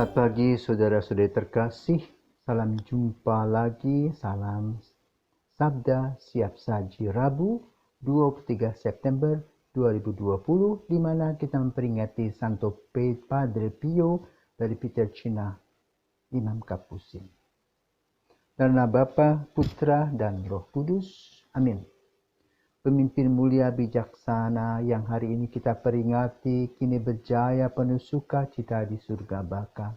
Selamat pagi saudara-saudari terkasih, salam jumpa lagi, salam Sabda Siap Saji Rabu 23 September 2020 di mana kita memperingati Santo Padre Pio dari Pietrelcina, Imam Kapusin. Karena Bapa, Putra, dan Roh Kudus. Amin. Pemimpin mulia bijaksana yang hari ini kita peringati kini berjaya penuh sukacita di surga Baka.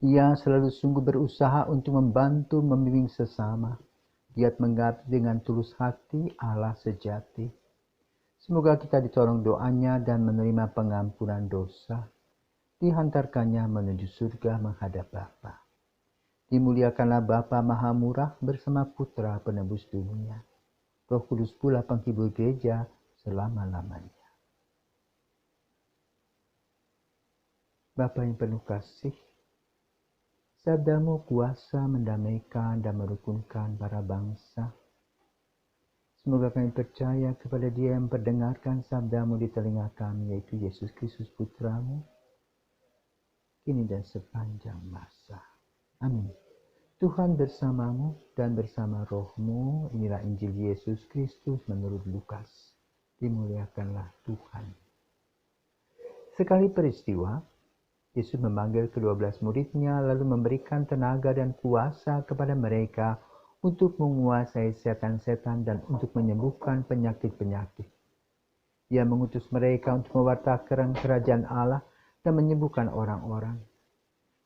Ia selalu sungguh berusaha untuk membantu membimbing sesama, giat mengabdi dengan tulus hati Allah sejati. Semoga kita ditolong doanya dan menerima pengampunan dosa, dihantarkannya menuju surga menghadap Bapa. Dimuliakanlah Bapa Maha Murah bersama Putra penebus dunia. Roh Kudus pula penghibur gereja selama-lamanya. Bapa yang penuh kasih, sabdamu kuasa mendamaikan dan merukunkan para bangsa. Semoga kami percaya kepada Dia yang mendengarkan sabdamu di telinga kami, yaitu Yesus Kristus Putramu, kini dan sepanjang masa. Amin. Tuhan bersamamu dan bersama rohmu. Inilah Injil Yesus Kristus menurut Lukas. Dimuliakanlah Tuhan. Sekali peristiwa, Yesus memanggil ke-12 muridnya lalu memberikan tenaga dan kuasa kepada mereka untuk menguasai setan-setan dan untuk menyembuhkan penyakit-penyakit. Ia mengutus mereka untuk mewartakan kerajaan Allah dan menyembuhkan orang-orang.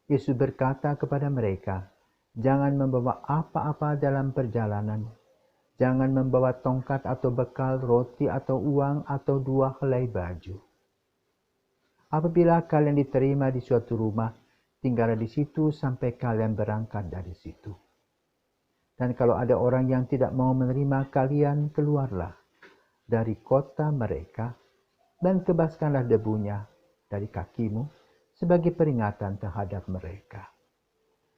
Yesus berkata kepada mereka, "Jangan membawa apa-apa dalam perjalanan. Jangan membawa tongkat atau bekal, roti atau uang atau 2 helai baju. Apabila kalian diterima di suatu rumah, tinggallah di situ sampai kalian berangkat dari situ. Dan kalau ada orang yang tidak mau menerima kalian, keluarlah dari kota mereka dan tebaskanlah debunya dari kakimu sebagai peringatan terhadap mereka.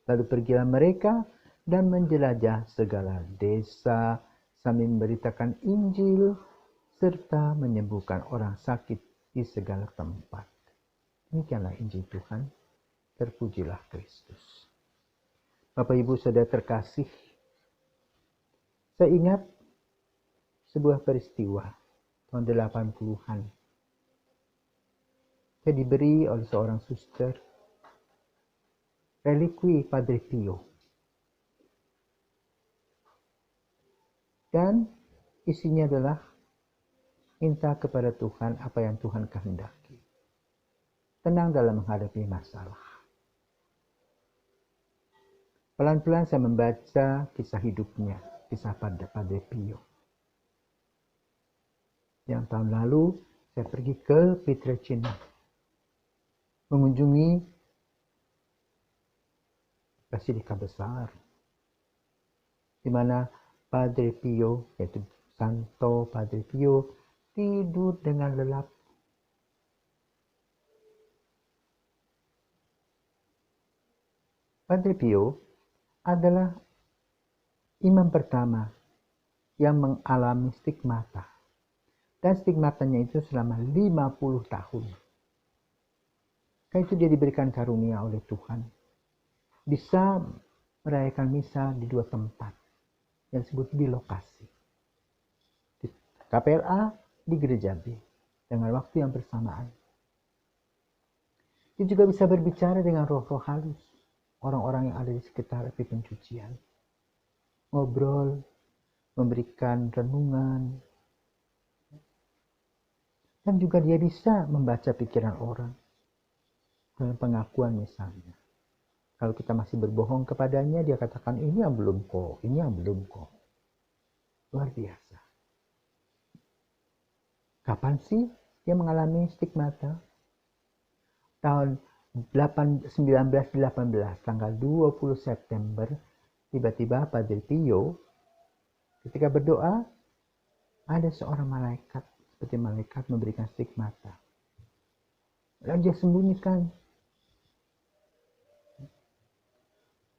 Lalu pergilah mereka dan menjelajah segala desa sambil memberitakan Injil serta menyembuhkan orang sakit di segala tempat." Demikianlah Injil Tuhan. Terpujilah Kristus. Bapak Ibu Saudara terkasih, saya ingat sebuah peristiwa tahun 80-an. Saya diberi oleh seorang suster relikwi Padre Pio. Dan isinya adalah minta kepada Tuhan apa yang Tuhan kehendaki. Tenang dalam menghadapi masalah. Pelan-pelan saya membaca kisah hidupnya, kisah Padre Pio. Yang tahun lalu saya pergi ke Pietrelcina, mengunjungi Basilika besar, di mana Padre Pio, yaitu Santo Padre Pio, tidur dengan lelap. Padre Pio adalah imam pertama yang mengalami stigmata. Dan stigmatanya itu selama 50 tahun. Karena itu dia diberikan karunia oleh Tuhan. Bisa merayakan misa di 2 tempat yang disebut bilokasi. Di KPL A, di gereja B, dengan waktu yang bersamaan. Dia juga bisa berbicara dengan roh-roh halus, orang-orang yang ada di sekitar api pencucian. Ngobrol, memberikan renungan, dan juga dia bisa membaca pikiran orang dalam pengakuan misalnya. Kalau kita masih berbohong kepadanya, dia katakan, ini yang belum kok, ini yang belum kok. Luar biasa. Kapan sih dia mengalami stigmata? Tahun 1918, tanggal 20 September, tiba-tiba Padre Pio ketika berdoa, ada seorang malaikat, seperti malaikat memberikan stigmata. Lalu dia sembunyikan.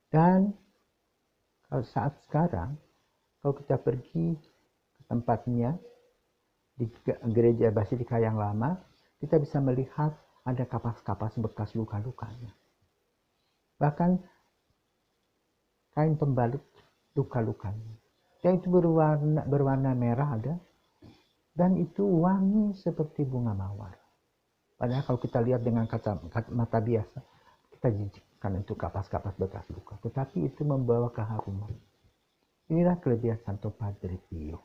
Dan saat sekarang, kalau kita pergi ke tempatnya, di gereja Basilika yang lama, kita bisa melihat ada kapas-kapas bekas luka-lukanya. Bahkan kain pembalut luka-lukanya. Dan itu berwarna merah ada. Dan itu wangi seperti bunga mawar. Padahal kalau kita lihat dengan mata biasa, kita jijik karena itu kapas-kapas bekas luka. Tetapi itu membawa keharuman. Inilah kelebihan Santo Padre Pio.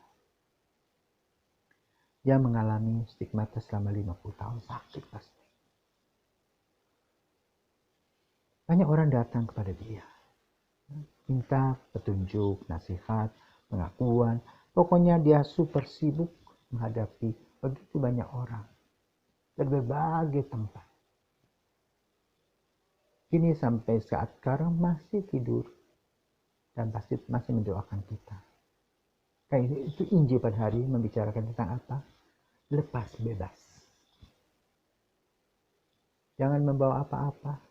Dia mengalami stigmata selama 50 tahun, sakit pasti. Banyak orang datang kepada dia. Minta petunjuk, nasihat, pengakuan. Pokoknya dia super sibuk menghadapi begitu banyak orang dari berbagai tempat. Kini sampai saat sekarang masih tidur dan pasti masih mendoakan kita. Kayak itu Injil pada hari membicarakan tentang apa? Lepas bebas. Jangan membawa apa-apa.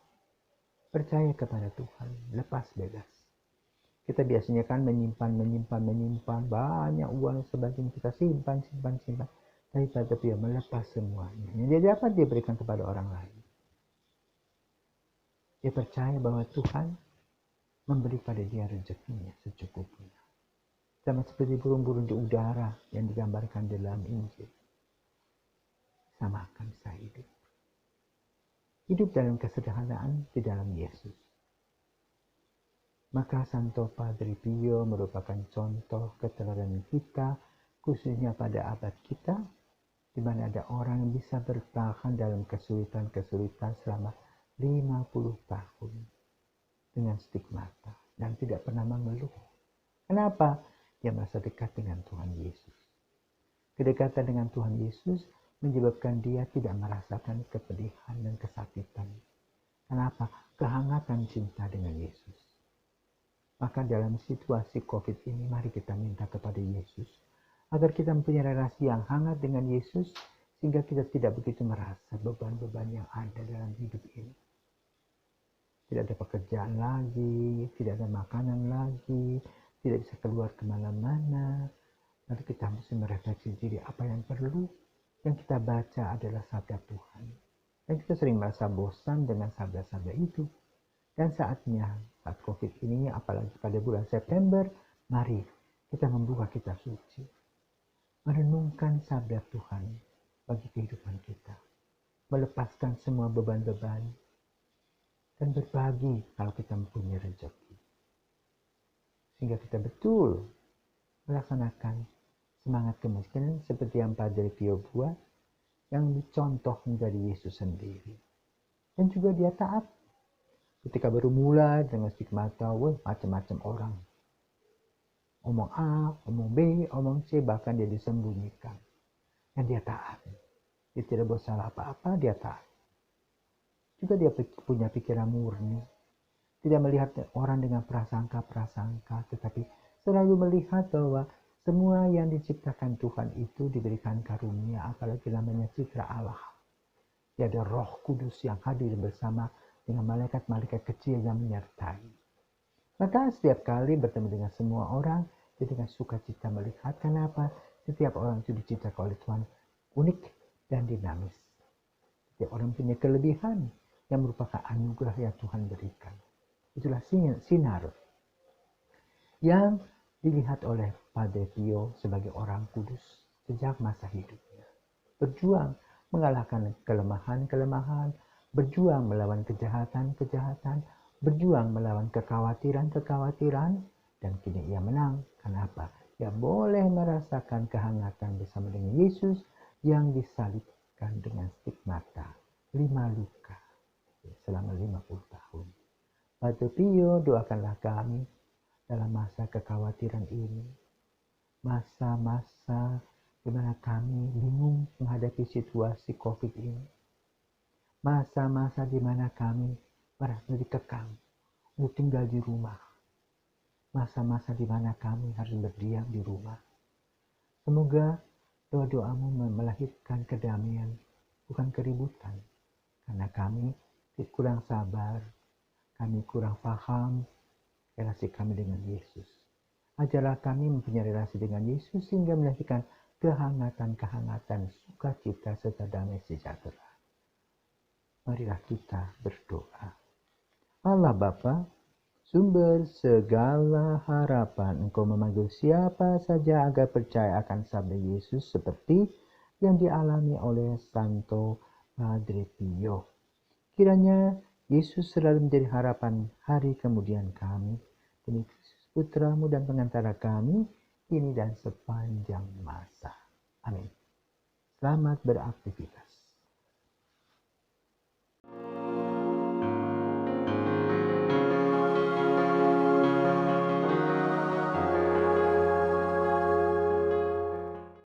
Percaya kepada Tuhan, lepas bebas. Kita biasanya kan menyimpan banyak uang sebagian kita simpan. Tapi pada dia melepas semuanya. Jadi apa dia berikan kepada orang lain? Dia percaya bahwa Tuhan memberi pada dia rezekinya secukupnya. Sama seperti burung-burung di udara yang digambarkan dalam Injil. Sama akan saya hidup. Hidup dalam kesederhanaan di dalam Yesus. Maka Santo Padre Pio merupakan contoh keteladanan kita, khususnya pada abad kita, di mana ada orang yang bisa bertahan dalam kesulitan-kesulitan selama 50 tahun dengan stigmata dan tidak pernah mengeluh. Kenapa? Dia merasa dekat dengan Tuhan Yesus. Kedekatan dengan Tuhan Yesus menyebabkan dia tidak merasakan kepedihan dan kesakitan. Kenapa? Kehangatan cinta dengan Yesus. Maka dalam situasi COVID ini, mari kita minta kepada Yesus agar kita mempunyai relasi yang hangat dengan Yesus sehingga kita tidak begitu merasa beban-beban yang ada dalam hidup ini. Tidak ada pekerjaan lagi, tidak ada makanan lagi, tidak bisa keluar kemana-mana. Lalu kita mesti merefleksi diri apa yang perlu. Yang kita baca adalah sabda Tuhan. Dan kita sering merasa bosan dengan sabda-sabda itu. Dan saatnya saat COVID ini, apalagi pada bulan September, mari kita membuka kitab suci. Merenungkan sabda Tuhan bagi kehidupan kita. Melepaskan semua beban-beban. Dan berbagi kalau kita mempunyai rezeki. Sehingga kita betul melaksanakan semangat kemiskinan seperti yang Padre Pio buat, yang dicontoh menjadi Yesus sendiri. Dan juga dia taat. Ketika baru mulai dengan stigmata, macam-macam orang. Omong A, omong B, omong C, bahkan dia disembunyikan. Dan dia taat. Dia tidak boleh salah apa-apa, dia taat. Juga dia punya pikiran murni. Tidak melihat orang dengan prasangka-prasangka, tetapi selalu melihat bahwa semua yang diciptakan Tuhan itu diberikan karunia, apalagi namanya citra Allah. Dia ada Roh Kudus yang hadir bersama dengan malaikat-malaikat kecil yang menyertai. Maka setiap kali bertemu dengan semua orang, dia dengan sukacita melihat kenapa setiap orang itu diciptakan oleh Tuhan unik dan dinamis. Setiap orang punya kelebihan yang merupakan anugerah yang Tuhan berikan. Itulah sinar yang dilihat oleh Padre Pio sebagai orang kudus sejak masa hidupnya. Berjuang mengalahkan kelemahan-kelemahan, berjuang melawan kejahatan-kejahatan, berjuang melawan kekhawatiran-kekhawatiran, dan kini ia menang. Kenapa? Ia boleh merasakan kehangatan bersama dengan Yesus yang disalibkan dengan stigmata 5 luka selama 50 tahun. Padre Pio, doakanlah kami dalam masa kekhawatiran ini, masa-masa di mana kami bingung menghadapi situasi COVID ini. Masa-masa di mana kami merasa dikekang untuk tinggal di rumah. Masa-masa di mana kami harus berdiam di rumah. Semoga doa-doamu melahirkan kedamaian, bukan keributan. Karena kami kurang sabar, kami kurang paham relasi kami dengan Yesus. Ajarlah kami mempunyai relasi dengan Yesus sehingga melahirkan kehangatan-kehangatan, sukacita serta damai sejahtera. Marilah kita berdoa. Allah Bapa, sumber segala harapan, Engkau memanggil siapa saja agar percaya akan sabda Yesus seperti yang dialami oleh Santo Padre Pio. Kiranya Yesus selalu menjadi harapan hari kemudian kami, demi Kristus Putramu dan pengantara kami, kini dan sepanjang masa. Amin. Selamat beraktivitas.